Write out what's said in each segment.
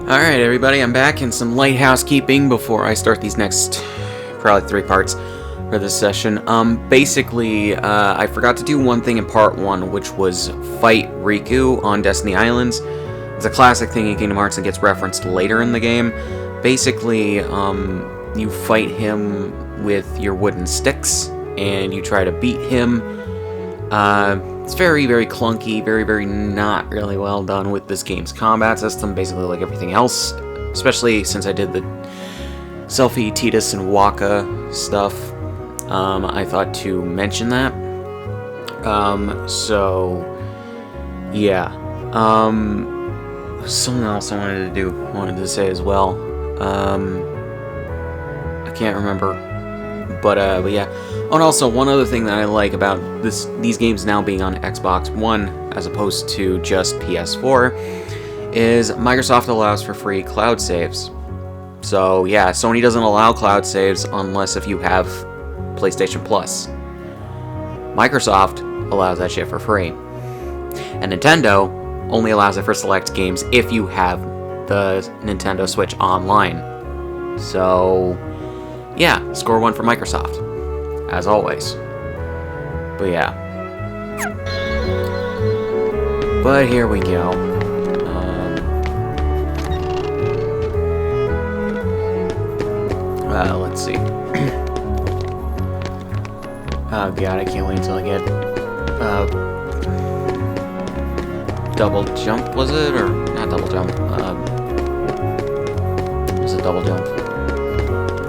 Alright everybody, I'm back in some light housekeeping before I start these next probably 3 parts for this session. Basically, I forgot to do one thing in part 1, which was fight Riku on Destiny Islands. It's a classic thing in Kingdom Hearts that gets referenced later in the game. Basically, you fight him with your wooden sticks, and you try to beat him. It's very, very clunky, very, very not really well done with this game's combat system, basically like everything else, especially since I did the Selfie, Tidus, and Waka stuff. I thought to mention that. So, yeah. Something else I wanted to say as well. I can't remember. But yeah. Oh, and also, one other thing that I like about these games now being on Xbox One as opposed to just PS4 is Microsoft allows for free cloud saves. So, yeah, Sony doesn't allow cloud saves unless if you have PlayStation Plus. Microsoft allows that shit for free. And Nintendo only allows it for select games if you have the Nintendo Switch Online. So, yeah, score 1 for Microsoft, as always. But yeah. But here we go. Let's see. Oh god, I can't wait until I get double jump, was it? Or not double jump? Was it double jump?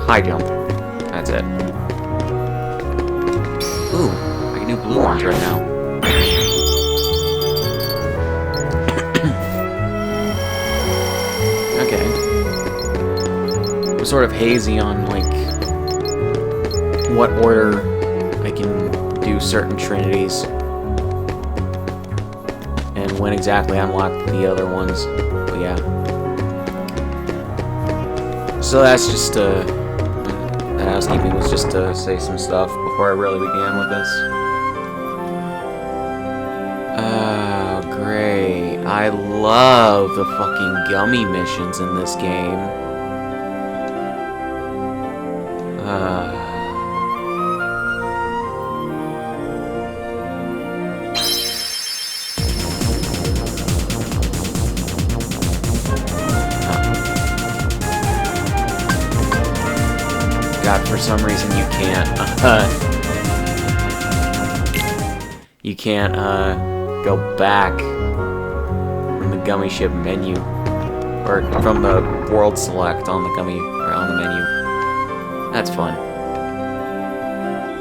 High jump. That's it. Ooh, I can do blue ones right now. Okay. I'm sort of hazy on, like, what order I can do certain trinities. And when exactly I unlock the other ones. But yeah. So that's just, that housekeeping was just to say some stuff before I really began with this. Oh, great. I love the fucking gummy missions in this game. God, for some reason you can't go back from the gummy ship menu, or from the world select on the gummy, or on the menu. That's fun.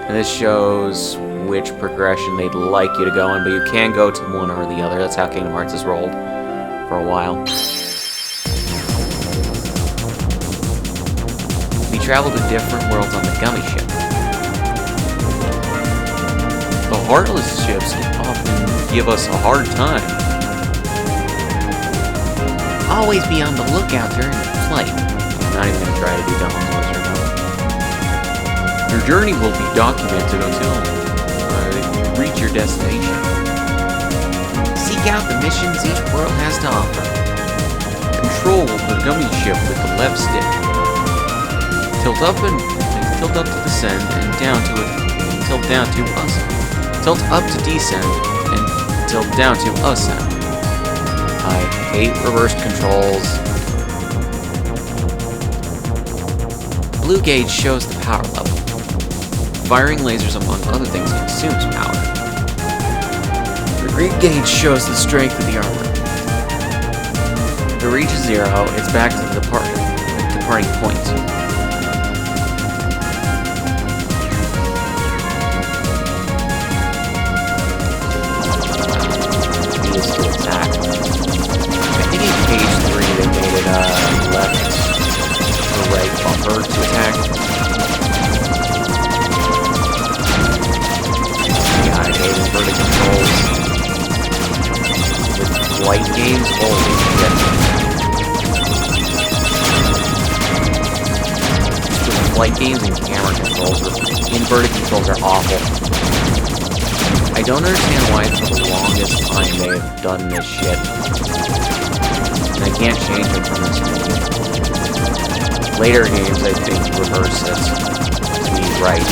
And this shows which progression they'd like you to go in, but you can go to one or the other. That's how Kingdom Hearts has rolled for a while. Travel to different worlds on the gummy ship. The Heartless ships often give us a hard time. Always be on the lookout during the flight. I'm not even going to try to do Donald's voice right now. Your journey will be documented until you reach your destination. Seek out the missions each world has to offer. Control the gummy ship with the left stick. Tilt up to descend and down to tilt down to us. Tilt up to descend and tilt down to ascend. I hate reversed controls. Blue gauge shows the power level. Firing lasers, among other things, consumes power. The green gauge shows the strength of the armor. If it reaches 0, it's back to the departing point. Left or right bumper to attack. God, I hate inverted controls. With flight games, holy shit. With flight games and camera controls, inverted controls are awful. I don't understand why for the longest time they've done this shit. And I can't change it from this menu. Later games, I think, reverse it to be right.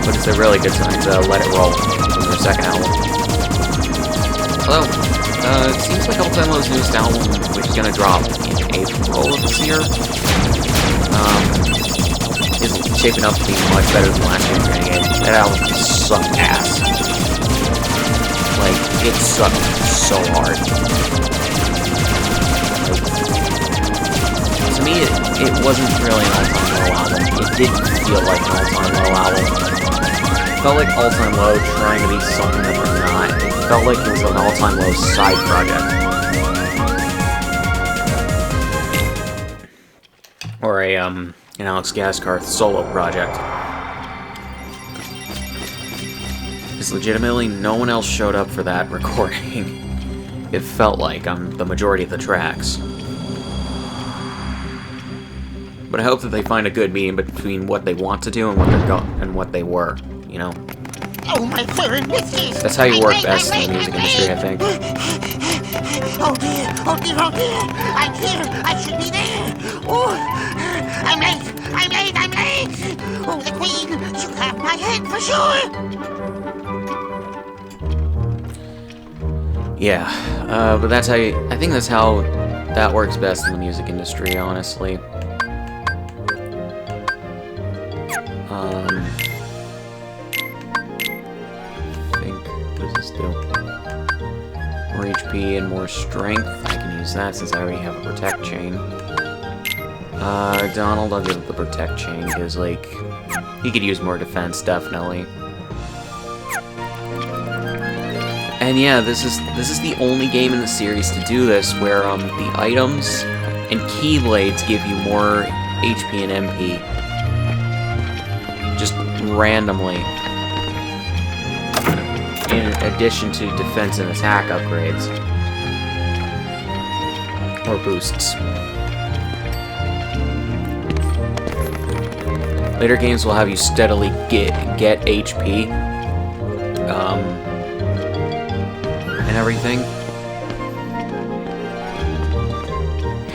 But it's a really good time to let it roll from their second album. Although, it seems like All Time Low's newest album, which is going to drop in April of this year, is shaping up to be much better than last year's Renegade. That album sucked ass. Like, it sucked so hard. To me, it wasn't really an all-time low album. It didn't feel like an all-time low album. It felt like all-time low trying to be something that they're not. It felt like it was an all-time low side project. Or an Alex Gaskarth solo project. Because legitimately, no one else showed up for that recording. It felt like on the majority of the tracks. But I hope that they find a good medium between what they want to do and what they were, you know? Oh, my foreign mistress! That's how you work best in the music industry, I think. Oh dear, oh dear, oh dear! I'm here, I should be there! Oh, I'm late! Oh, the Queen, she'll have my head for sure! Yeah, but that's how I think that's how that works best in the music industry, honestly. What does this do? More HP and more strength. I can use that since I already have a protect chain. Donald, I'll give it the protect chain because, like, he could use more defense, definitely. And yeah, this is the only game in the series to do this, where the items and keyblades give you more HP and MP. Just randomly. In addition to defense and attack upgrades. Or boosts. Later games will have you steadily get HP. And everything.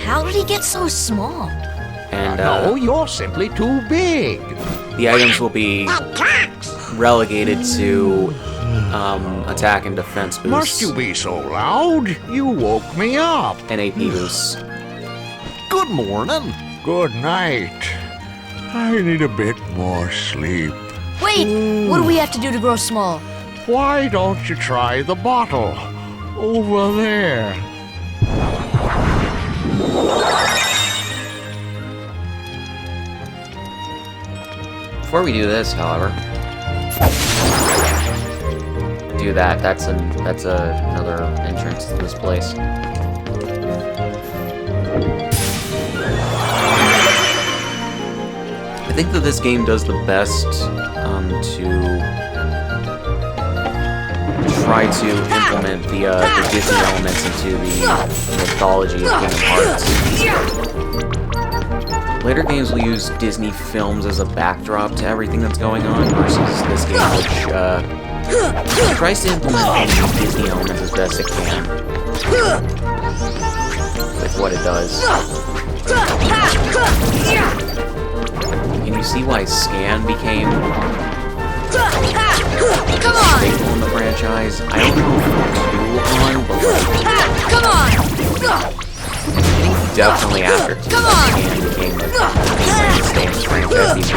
How did he get so small? And, no, you're simply too big. The items will be relegated to attack and defense boosts. Must you be so loud? You woke me up. And AP boosts. Good morning. Good night. I need a bit more sleep. Wait, what do we have to do to grow small? Why don't you try the bottle? Over there. Before we do this, however, do that. That's another entrance to this place. I think that this game does the best to try to implement the Disney elements into the mythology of Kingdom Hearts. Later games will use Disney films as a backdrop to everything that's going on, versus this game, which tries to implement all the Disney elements as best it can with what it does. Can you see why Scan became a staple in the franchise? I don't know if too on, but like, definitely after Scan became the mainstay in the franchise.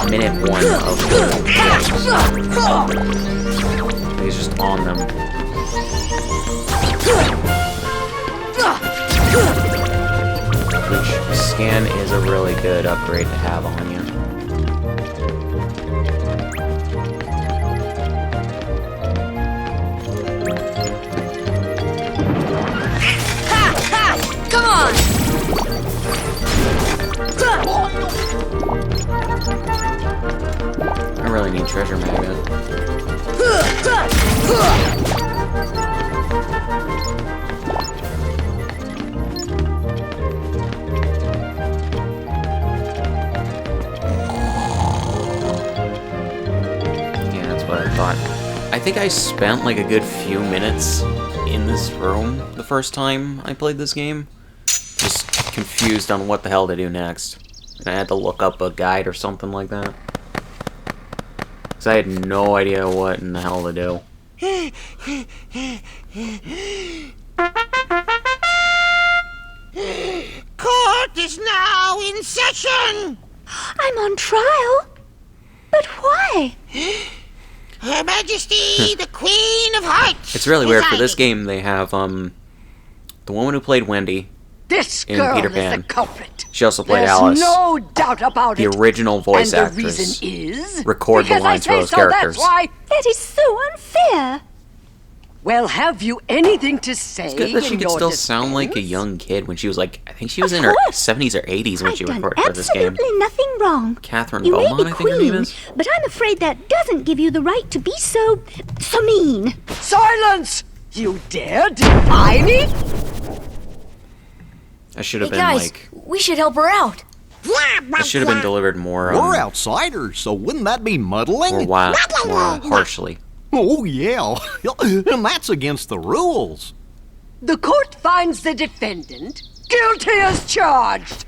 Minute one of the games. He's just on them. Which, Scan is a really good upgrade to have on you. Come on! really need treasure magnet. Yeah, that's what I thought. I think I spent like a good few minutes in this room the first time I played this game. Just confused on what the hell to do next. And I had to look up a guide or something like that. Because I had no idea what in the hell to do. Court is now in session! I'm on trial. But why? Her Majesty, the Queen of Hearts! It's really weird. For this presiding. game, they have, the woman who played Wendy This in girl Peter is Pan. the culprit. She also played There's Alice. no doubt about The it. original voice and actress. the reason is record the because lines I for say those so, characters. That's why. That is so unfair. Well, have you anything to say? It's good that she in could your still sound like a defense? young kid when she was like, I think she was Of in her course. 70s or 80s when I've she done recorded for this game. absolutely nothing wrong. Catherine You may Beaumont, be I think her name queen, is. but I'm afraid that doesn't give you the right to be so mean. Silence! You dare defy me? I should have Hey been guys, like, we should help her out. I should have been delivered more, We're outsiders, so wouldn't that be muddling? more harshly. Oh, yeah. And that's against the rules. The court finds the defendant guilty as charged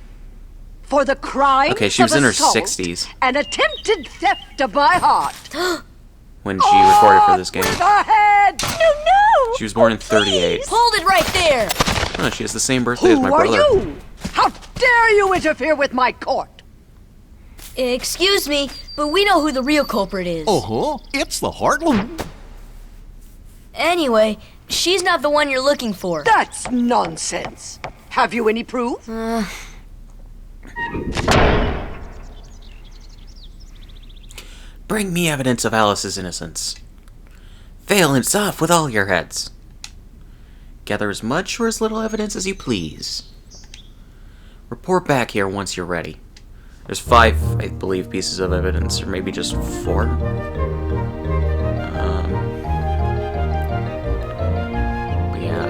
for the crime Okay, she was of in her assault 60s. and attempted theft of my heart. When she recorded for this game. With her head! No! She was born in 38. Hold it right there! Oh, she has the same birthday as Who my are brother. you? How dare you interfere with my court? Excuse me, but we know who the real culprit is. Uh-huh. It's the Heartland. Anyway, she's not the one you're looking for. That's nonsense. Have you any proof? Bring me evidence of Alice's innocence. Valence off with all your heads. Gather as much or as little evidence as you please. Report back here once you're ready. There's 5, I believe, pieces of evidence, or maybe just 4. But yeah.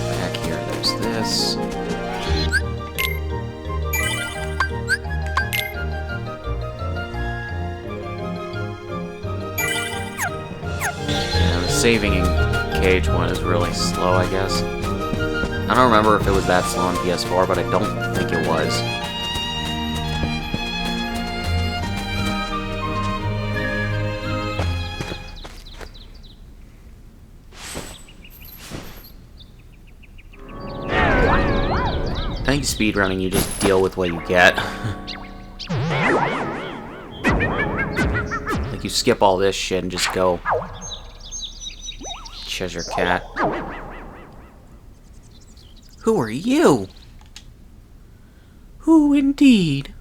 Back here, there's this. Yeah, the saving in Cage 1 is really slow, I guess. I don't remember if it was that slow on PS4, but I don't think it was. I think speedrunning, you just deal with what you get. Like, you skip all this shit and just go. Cheshire Cat. Who are you? Who indeed?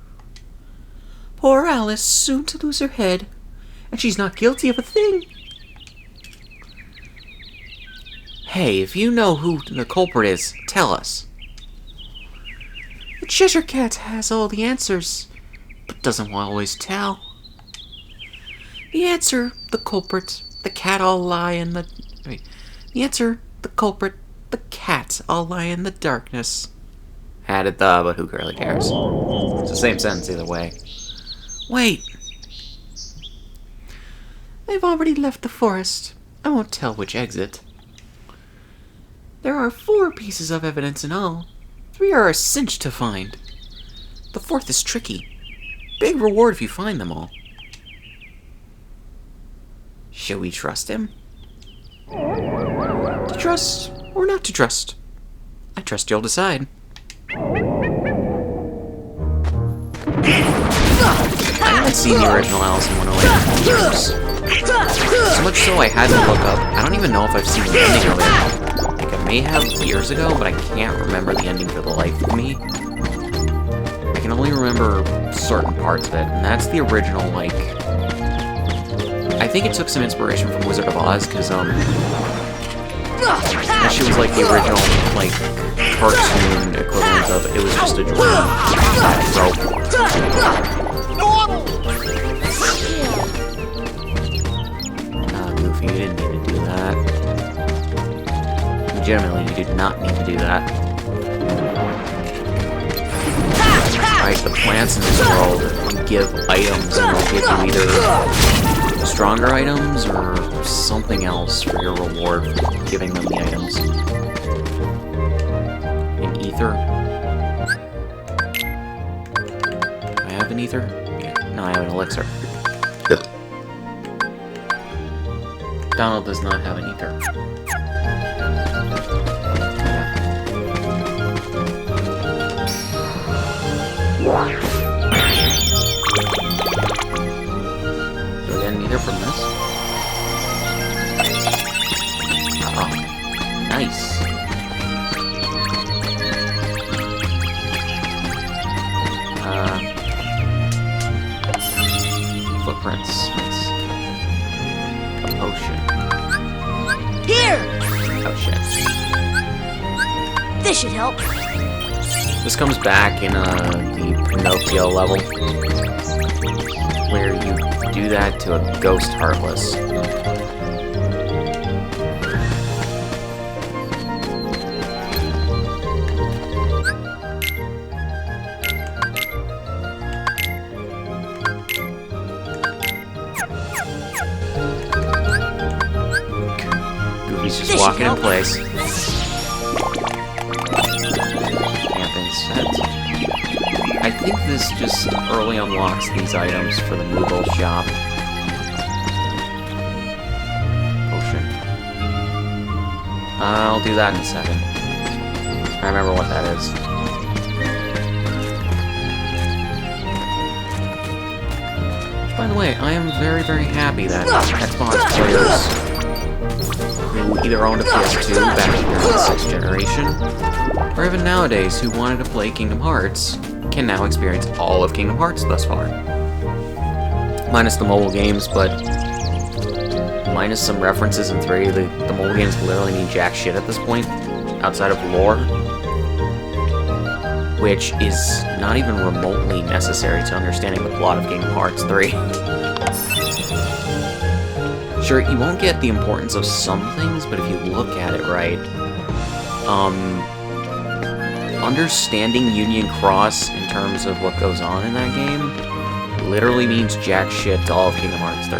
Poor Alice, soon to lose her head, and she's not guilty of a thing. Hey, if you know who the culprit is, tell us. The Cheshire Cat has all the answers, but doesn't always tell. The answer, the culprit, the cat all lie in the... Wait. The answer, the culprit, the cat all lie in the darkness. Added the, but who really cares? It's the same sentence either way. Wait. They've already left the forest. I won't tell which exit. There are 4 pieces of evidence in all. 3 are a cinch to find. The 4th is tricky. Big reward if you find them all. Shall we trust him? To trust or not to trust? I trust you'll decide. I haven't seen the original Alice in Wonderland in years. So much so I had to look up. I don't even know if I've seen the ending of it. Like, I may have years ago, but I can't remember the ending for the life of me. I can only remember certain parts of it, and that's the original, like... I think it took some inspiration from Wizard of Oz, because, that shit was like the original, like, cartoon equivalent of It Was Just a Dream. That trope. legitimately, you do not need to do that. Right, the plants in this world, you give items and they'll give you either stronger items or something else for your reward for giving them the items. An ether? Do I have an ether? Yeah. No, I have an elixir. Donald does not have an ether. Do I get an ether from this? Oh, nice. Footprints. Nice. A potion. Here! Oh shit. This should help. This comes back in the Pinocchio level, where you do that to a ghost Heartless. Goofy's just walking in place. Set. I think this just early unlocks these items for the Moogle shop. Potion. I'll do that in a second. I remember what that is. By the way, I am very, very happy that Xbox players who either owned a PS2 back during the 6th generation, or even nowadays who wanted to play Kingdom Hearts, can now experience all of Kingdom Hearts thus far. Minus the mobile games, but minus some references in 3, the mobile games literally mean jack shit at this point, outside of lore, which is not even remotely necessary to understanding the plot of Kingdom Hearts 3. Sure, you won't get the importance of some things, but if you look at it right, understanding Union Cross in terms of what goes on in that game literally means jack shit to all of Kingdom Hearts 3.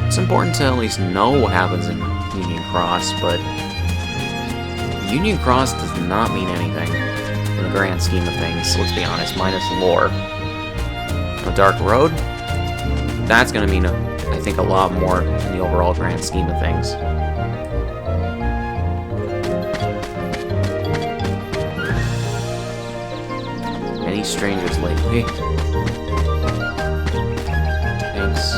It's important to at least know what happens in Union Cross, but Union Cross does not mean anything in the grand scheme of things, let's be honest, minus lore. A Dark Road? That's gonna mean, I think, a lot more in the overall grand scheme of things. Any strangers lately? Thanks.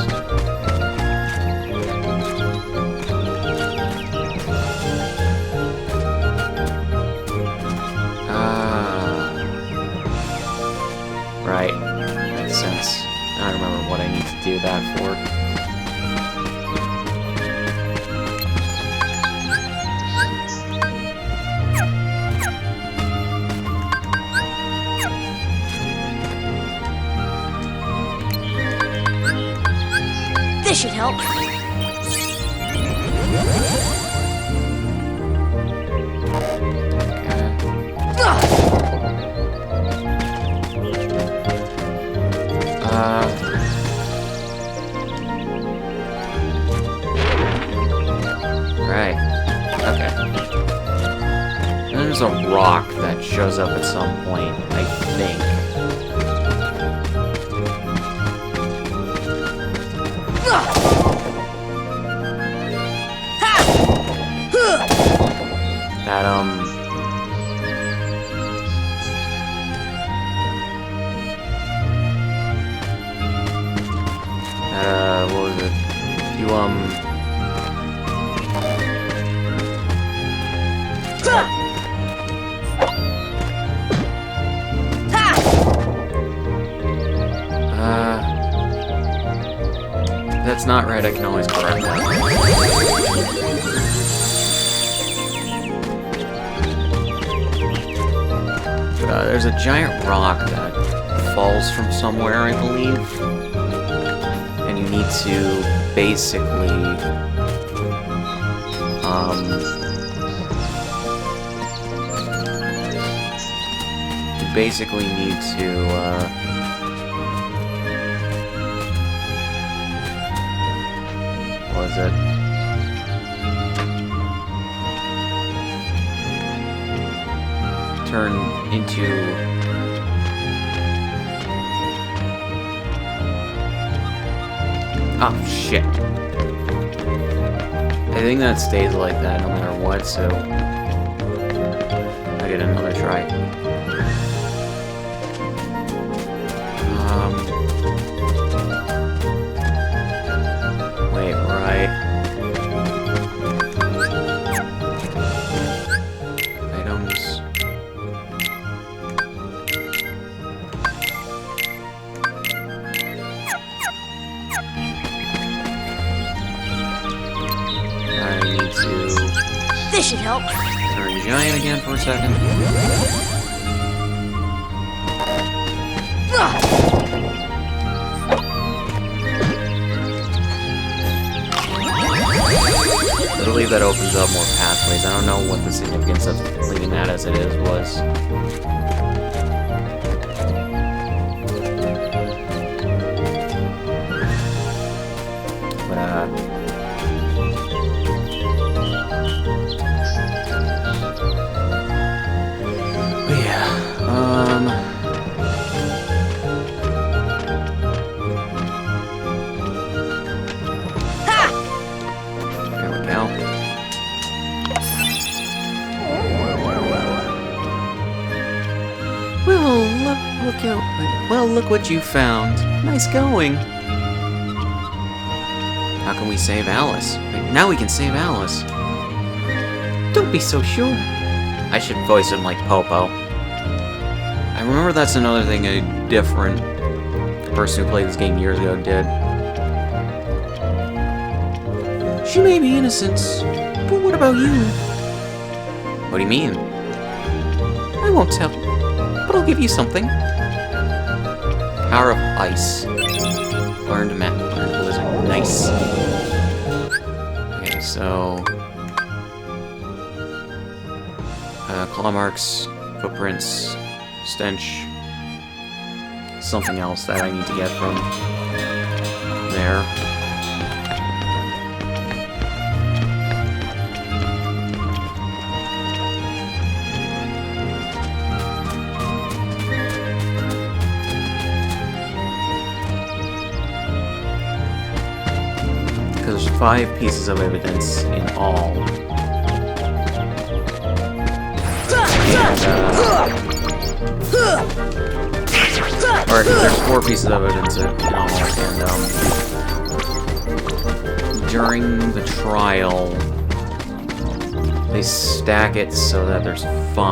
Right. Makes sense. I don't remember what I need to do that for. This should help. Right. Okay. And there's a rock that shows up at some point, I think. What was it? You, that's not right, I can always correct that. There's a giant rock that falls from somewhere, I believe. And you need to basically, basically need to, what was it? Turn into... Oh, shit. I think that stays like that no matter what, so... I get another try. Wait, right. Items. I need to This should help. turn giant again for a second. I believe that opens up more pathways. I don't know what the significance of leaving that as it is was. But, there we go. Well, look what you found. Nice going. How can we save Alice? Wait, now we can save Alice. Don't be so sure. I should voice him like Popo. I remember that's another thing a different person who played this game years ago did. She may be innocent, but what about you? What do you mean? I won't tell, but I'll give you something. Power of Ice. Learned Blizzard. Nice. Okay, so... claw marks, footprints, stench, something else that I need to get from there. Because there's 5 pieces of evidence in all. Or there's 4 pieces of evidence in all, and during the trial, they stack it so that there's 5.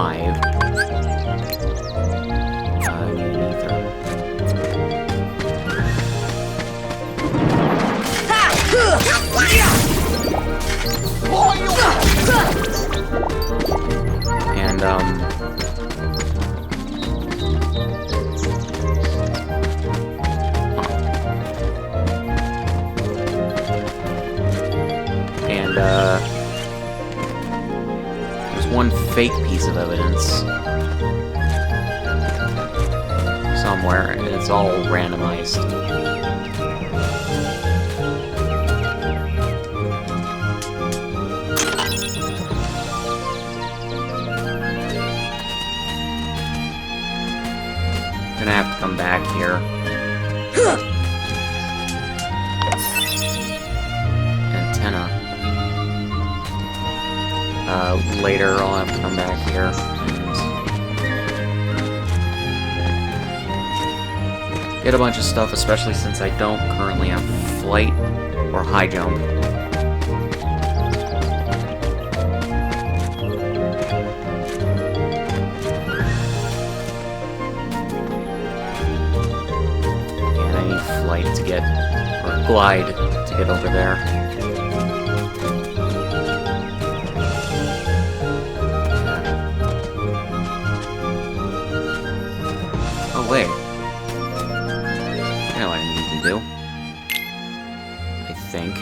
I need an ether. And, there's 1 fake piece of evidence somewhere, and it's all randomized. Gonna have to come back here. Antenna. Later I'll have to come back here and get a bunch of stuff, especially since I don't currently have flight or high jump. And I need flight to get, or glide to get over there. Wait. I know what I need to do. I think.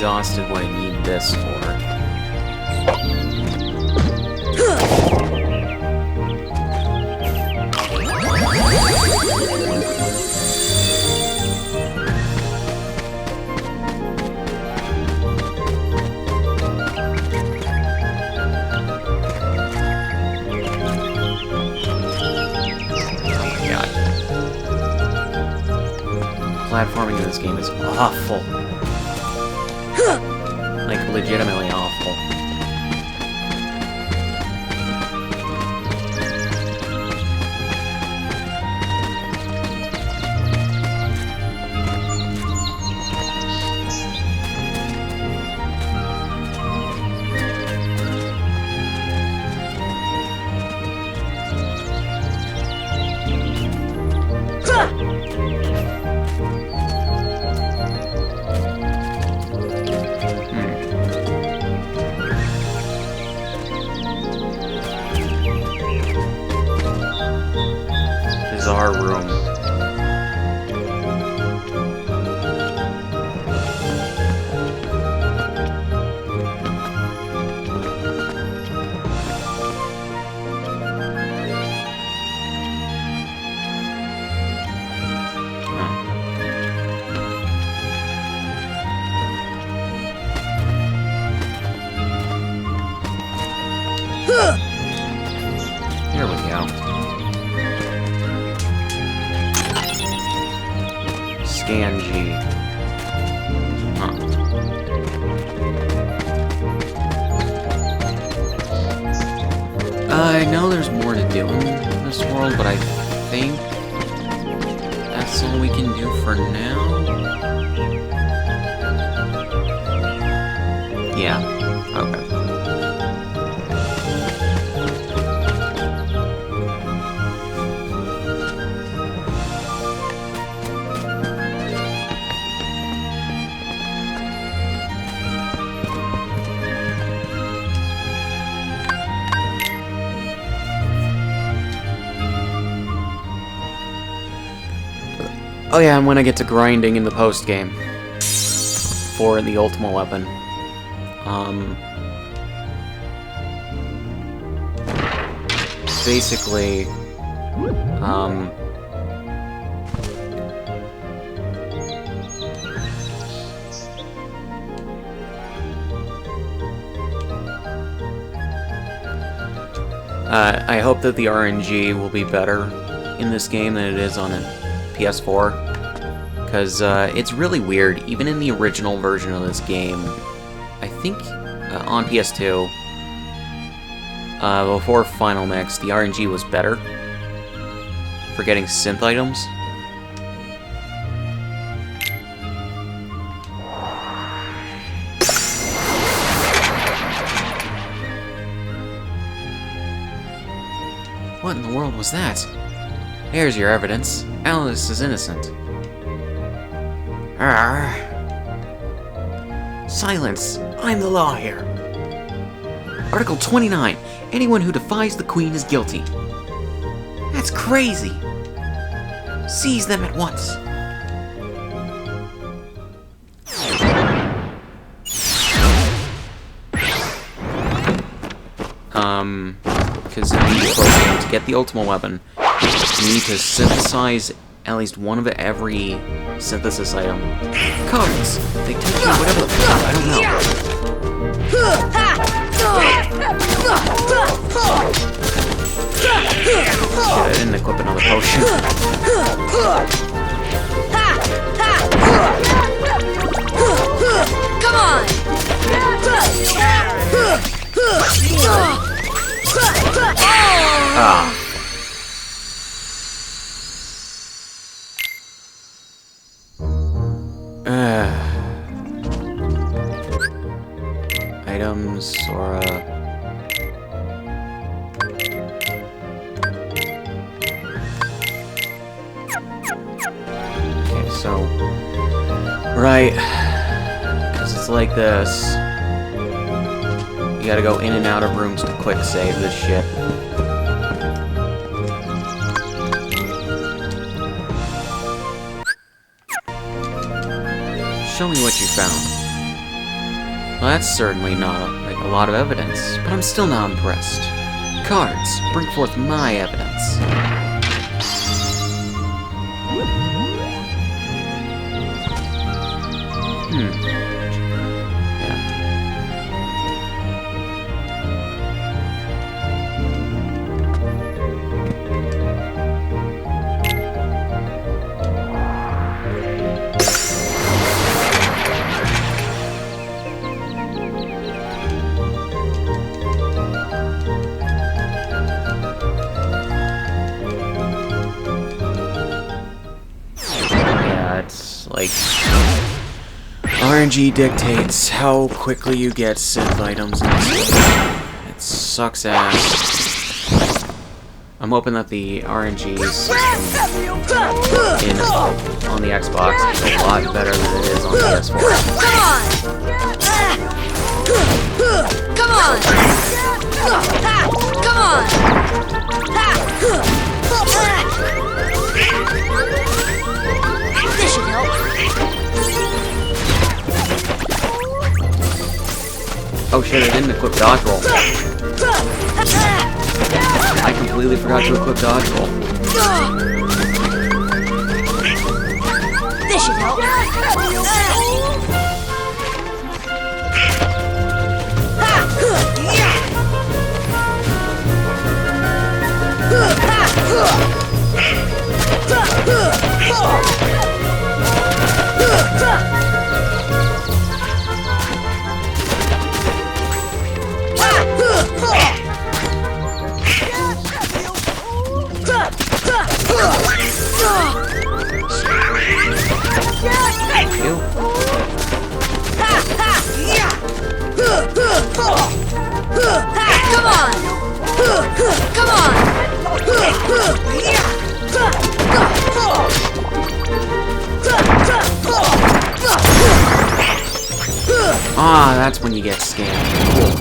exhausted what I need this for. Platforming in this game is awful. Like, legitimately awful. Bizarre room. Here we go. Scan G. Huh. I know there's more to do in this world, but I think that's all we can do for now. Yeah. Okay. Oh yeah, and when I get to grinding in the post-game for the ultimate weapon. Basically, I hope that the RNG will be better in this game than it is on a PS4, because it's really weird. Even in the original version of this game, I think on PS2, before Final Mix, the RNG was better for getting synth items. What in the world was that? Here's your evidence. Alice is innocent. Arrgh. Silence! I'm the law here. Article 29. Anyone who defies the Queen is guilty. That's crazy. Seize them at once. Because to get the ultimate weapon, you need to synthesize at least one of every synthesis item. Cards! They take you whatever the fuck, I don't know. Shit, I didn't equip another potion. Come on! Ah. Items, Sora. Okay, so... Right. Because it's like this. You gotta go in and out of rooms to quick save this shit. Show me what you found. Well, that's certainly not a lot of evidence, but I'm still not impressed. Cards, bring forth my evidence. Like, RNG dictates how quickly you get synth items. It sucks ass. I'm hoping that the RNG system on the Xbox is a lot better than it is on the PS4. Come on! Come on! This should help. Oh shit, I didn't equip dodge roll. I completely forgot to equip dodge roll. This should help. Thank you. Come on! Come on! Ah, that's when you get scammed. Cool.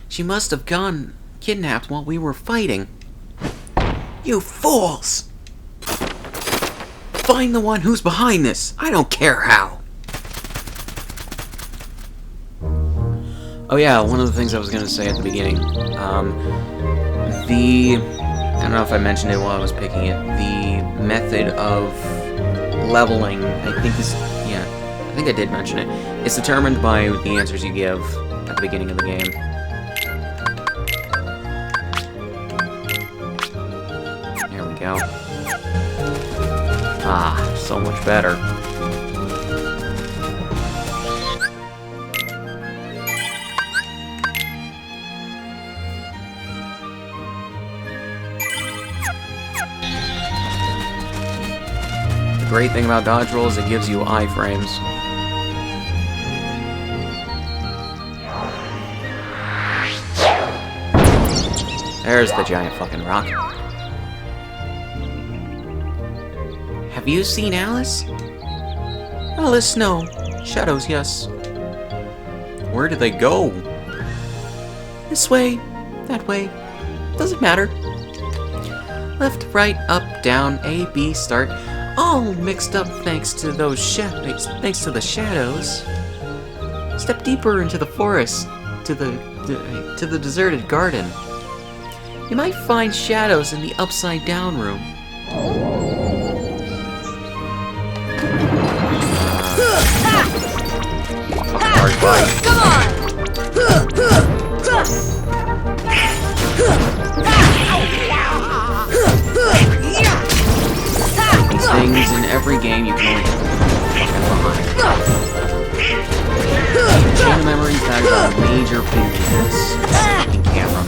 She must have gone kidnapped while we were fighting. You fools! Find the one who's behind this. I don't care how. Oh yeah, one of the things I was gonna say at the beginning. I don't know if I mentioned it while I was picking it. The method of leveling, I think I did mention it. It's determined by the answers you give at the beginning of the game. There we go. Ah, so much better. The great thing about dodge roll is it gives you iframes. There's the giant fucking rock. Have you seen Alice? Alice, no. Shadows, yes. Where did they go? This way. That way. Doesn't matter. Left, right, up, down, A, B, start. All mixed up thanks to those thanks to the shadows. Step deeper into the forest, to the deserted garden. You might find shadows in the upside down room. Come on! These things in every game you can only behind. Chain of memories that is a major pain in this camera.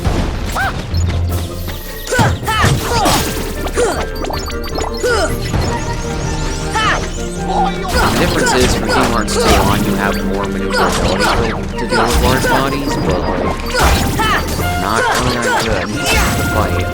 The difference is, for Kingdom Hearts 2 on, you have more maneuverability to deal with large bodies, but like, not really that good to fight.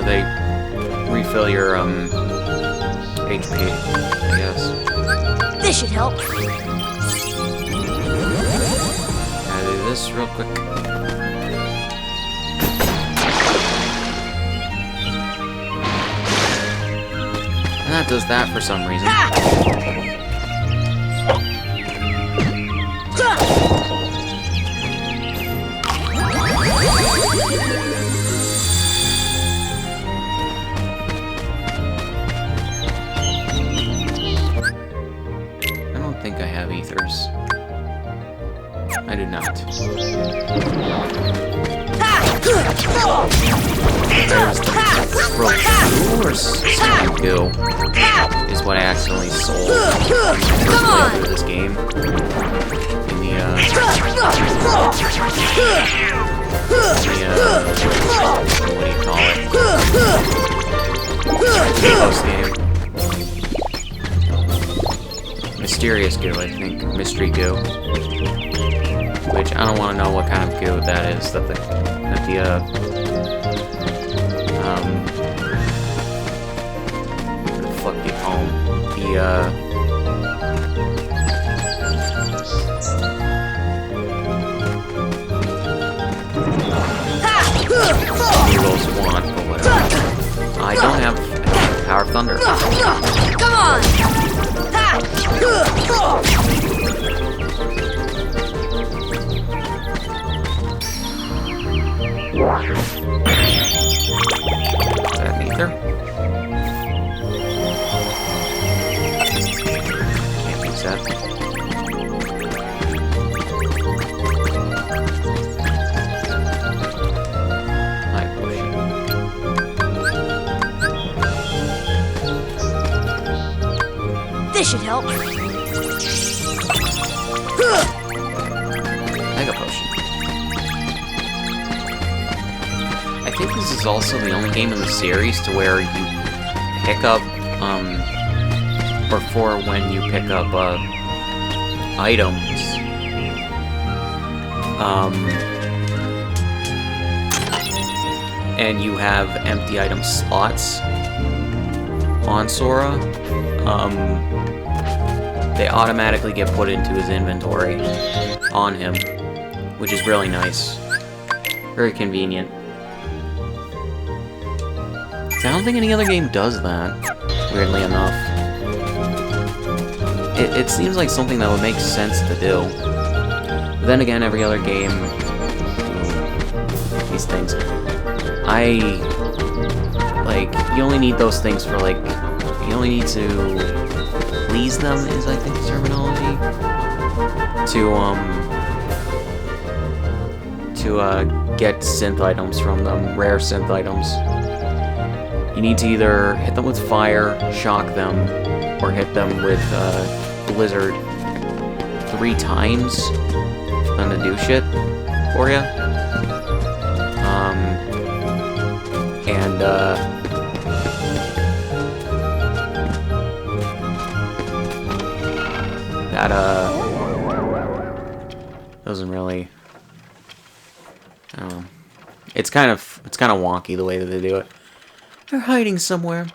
Or they refill your, HP, I guess. This should help. Gotta do this real quick. And that does that for some reason. I don't think I have ethers. I do not. There's the or something goo is what I accidentally sold for this game. In the what do you call it? Post game. Mysterious goo, I think. Mystery goo. Which I don't want to know what kind of goo that is that the what the fuck do you call them? Heroes want, but whatever. I don't have Power of Thunder. Come on! Is that ether? Can't use that. High potion. This should help. Mega potion. I think this is also the only game in the series to where you pick up, or for when you pick up, items, and you have empty item slots on Sora, they automatically get put into his inventory on him, which is really nice. Very convenient. I don't think any other game does that, weirdly enough. It seems like something that would make sense to do. But then again, every other game... These things. Like, you only need those things for, like... You only need to... please them, is I think the terminology. To get synth items from them, rare synth items. You need to either hit them with fire, shock them, or hit them with Blizzard 3 times for them to do shit for you. That doesn't really. I don't know. It's kind of wonky the way that they do it. They're hiding somewhere,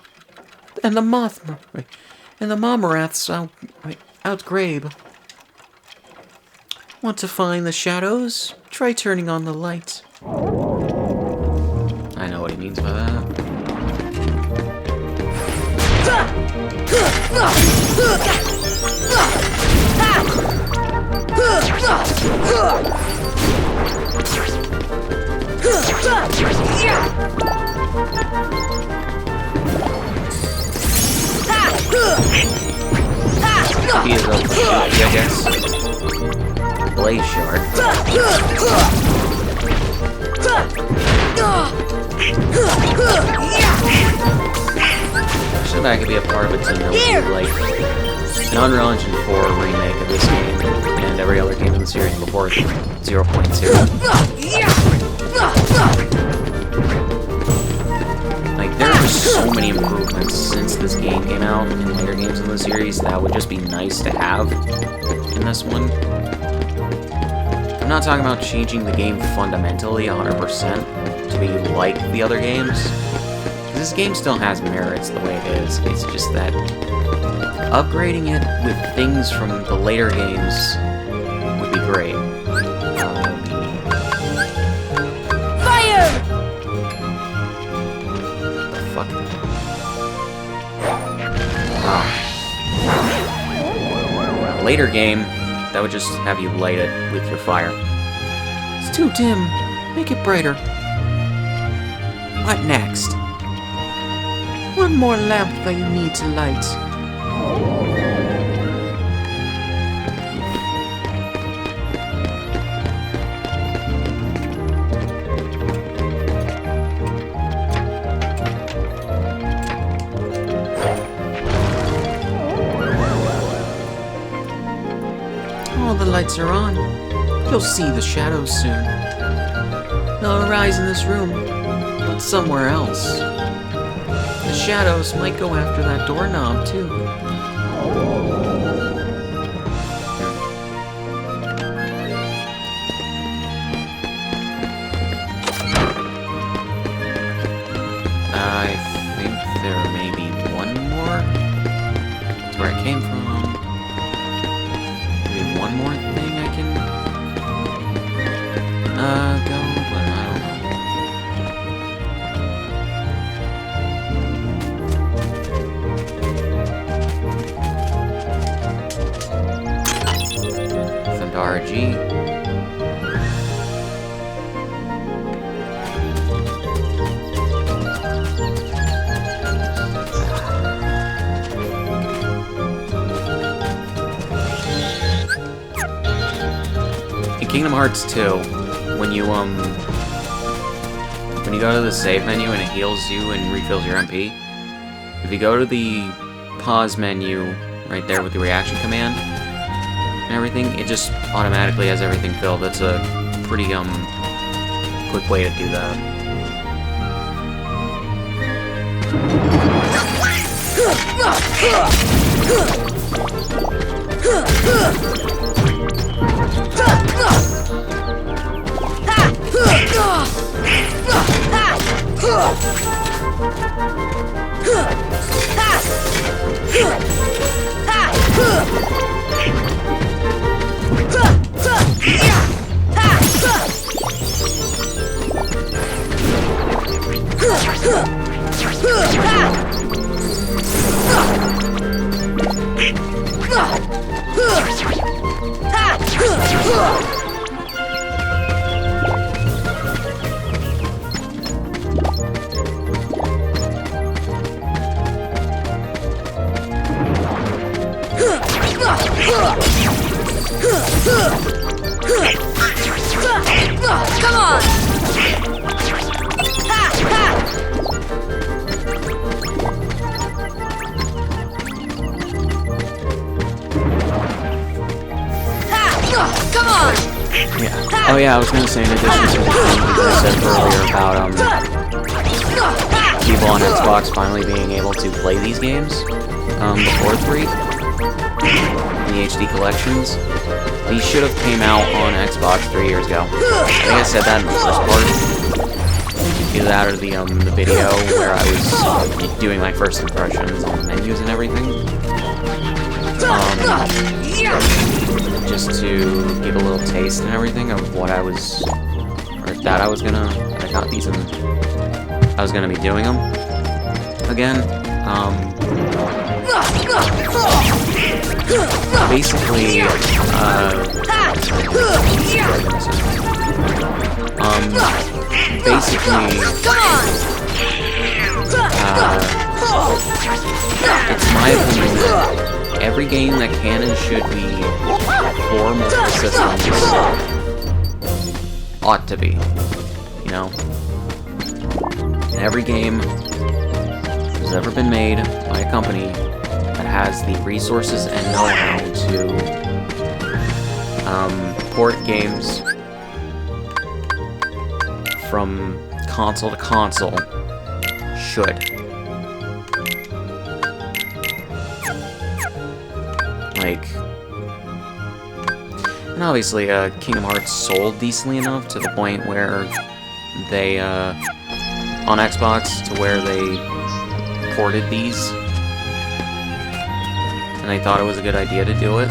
and the Momorath's outgrabe. Want to find the shadows? Try turning on the light. I know what he means by that. He is open to I guess. Blaze Shard. So that could be a part of a team that would be like an Unreal Engine 4 remake of this game and every other game in the series before 0.2. Like, there are so many improvements since this game came out in later games in the series that would just be nice to have in this one. I'm not talking about changing the game fundamentally 100% to be like the other games, this game still has merits the way it is. It's just that upgrading it with things from the later games would be great. Fire! The fuck? A later game, that would just have you light it with your fire. It's too dim. Make it brighter. What next? One more lamp that you need to light. All the lights are on. You'll see the shadows soon. They'll arise in this room, but somewhere else. The shadows might go after that doorknob, too. I think there may be one more. That's where I came from. Maybe one more thing I can go, but I don't know. Thundara G. In Kingdom Hearts 2, when you go to the save menu and it heals you and refills your MP, if you go to the pause menu right there with the reaction command and everything, it just automatically has everything filled. That's a pretty quick way to do that. Come on! Come on! Yeah. Oh yeah, I was gonna say in addition to what I said earlier about people on Xbox finally being able to play these games before 3, the HD collections. These should have came out on Xbox 3 years ago. I think I said that in the first part. Either that or the video where I was doing my first impressions on the menus and everything. Just to give a little taste and everything of what I was, or that I was gonna, I got these and I was gonna be doing them again. Basically, it's my opinion that every game that can and should be for multiple systems ought to be, you know? And every game that's ever been made by a company that has the resources and know-how to port games from console to console should. Like, and obviously, Kingdom Hearts sold decently enough to the point where they on Xbox to where they ported these. And I thought it was a good idea to do it.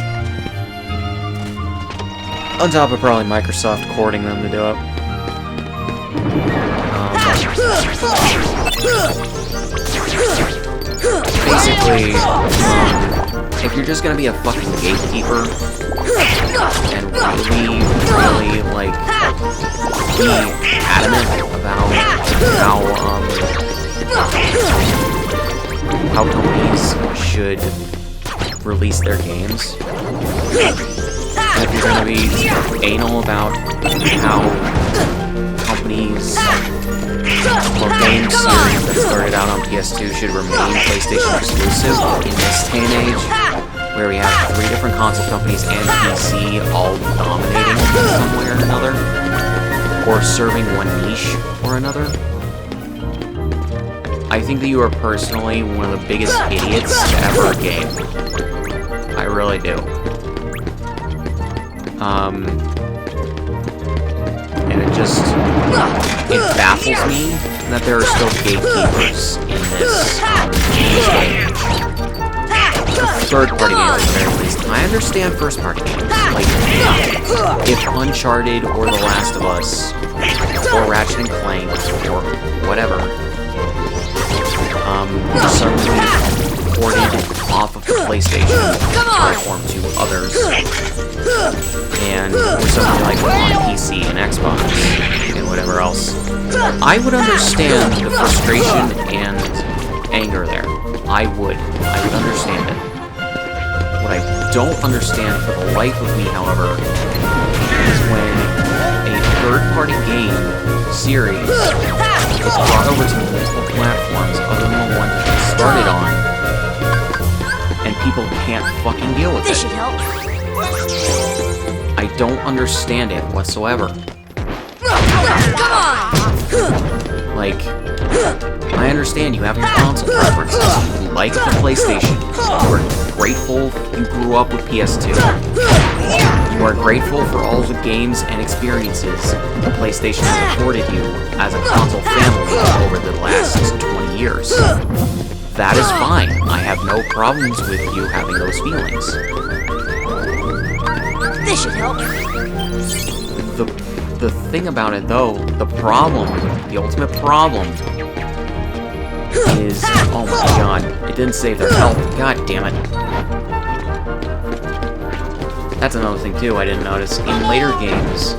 On top of probably Microsoft courting them to do it. Basically, if you're just gonna be a fucking gatekeeper and really, like, be adamant about how companies should release their games, and if you're gonna be anal about how companies or game series that started out on PS2 should remain PlayStation exclusive in this day and age, where we have 3 different console companies and PC all dominating in some way or another, or serving one niche or another. I think that you are personally one of the biggest idiots to ever game. I really do. And it baffles me that there are still gatekeepers in this age. Third-party games, at the very least. I understand first-party games, like if Uncharted or The Last of Us, or Ratchet and Clank, or whatever, suddenly ported off of the PlayStation platform to others, and or something like on PC and Xbox and whatever else. I would understand the frustration and anger there. I would understand it. What I don't understand for the life of me, however, is when a third-party game series is brought over to multiple platforms other than the one that they started on, and people can't fucking deal with This it. should help. I don't understand it whatsoever. Come on! Like, I understand you have your console preferences. You like the PlayStation. You are grateful you grew up with PS2. You are grateful for all the games and experiences the PlayStation has afforded you as a console family over the last 20 years. That is fine. I have no problems with you having those feelings. This should help. The thing about it, though, the problem, the ultimate problem, is, oh my god, it didn't save their health. God damn it. That's another thing, too, I didn't notice. In later games,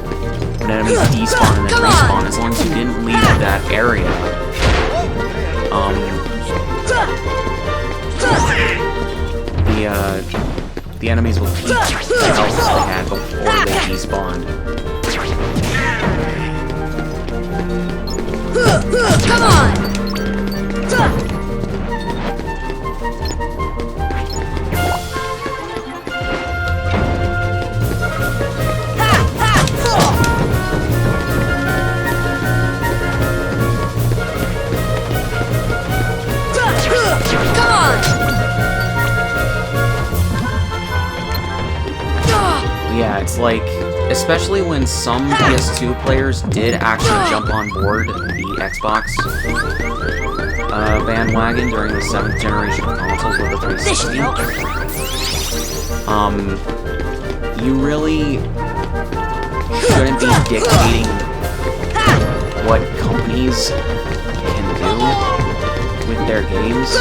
when enemies despawn and then respawn, as long as you didn't leave that area, the enemies will keep the health that they had before they despawned. Come on! Yeah, it's like, especially when some PS2 players did actually jump on board the Xbox bandwagon during the 7th generation of consoles with the 360. You really shouldn't be dictating what companies can do with their games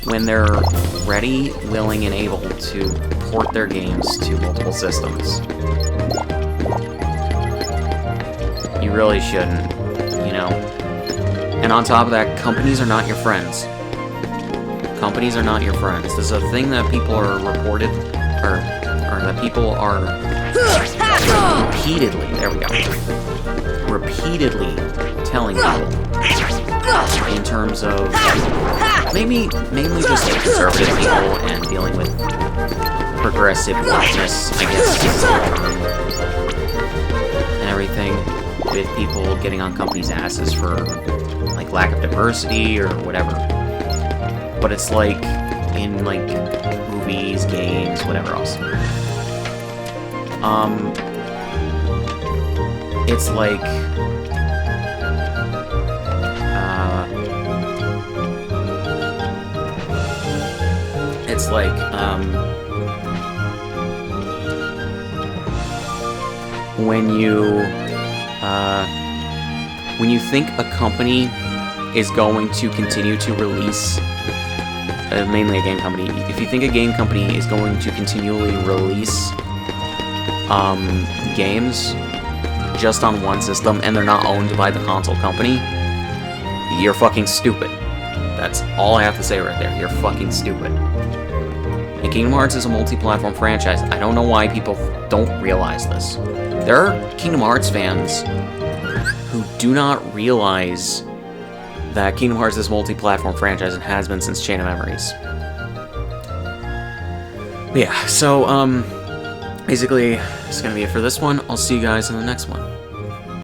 when they're ready, willing, and able to port their games to multiple systems. You really shouldn't, you know? And on top of that, companies are not your friends. Companies are not your friends. This is a thing that people are reported, or that people are repeatedly, there we go, repeatedly telling people in terms of mainly just like conservative people and dealing with progressive wokeness, I guess, and everything, with people getting on companies' asses for like lack of diversity or whatever. But it's like in like movies, games, whatever else. It's like it's like, when you think a company is going to continue to release, mainly a game company, if you think a game company is going to continually release games just on one system and they're not owned by the console company, you're fucking stupid. That's all I have to say right there. You're fucking stupid. And Kingdom Hearts is a multi-platform franchise. I don't know why people don't realize this. There are Kingdom Hearts fans who do not realize that Kingdom Hearts is a multi-platform franchise and has been since Chain of Memories. But yeah, so, basically, that's gonna be it for this one. I'll see you guys in the next one.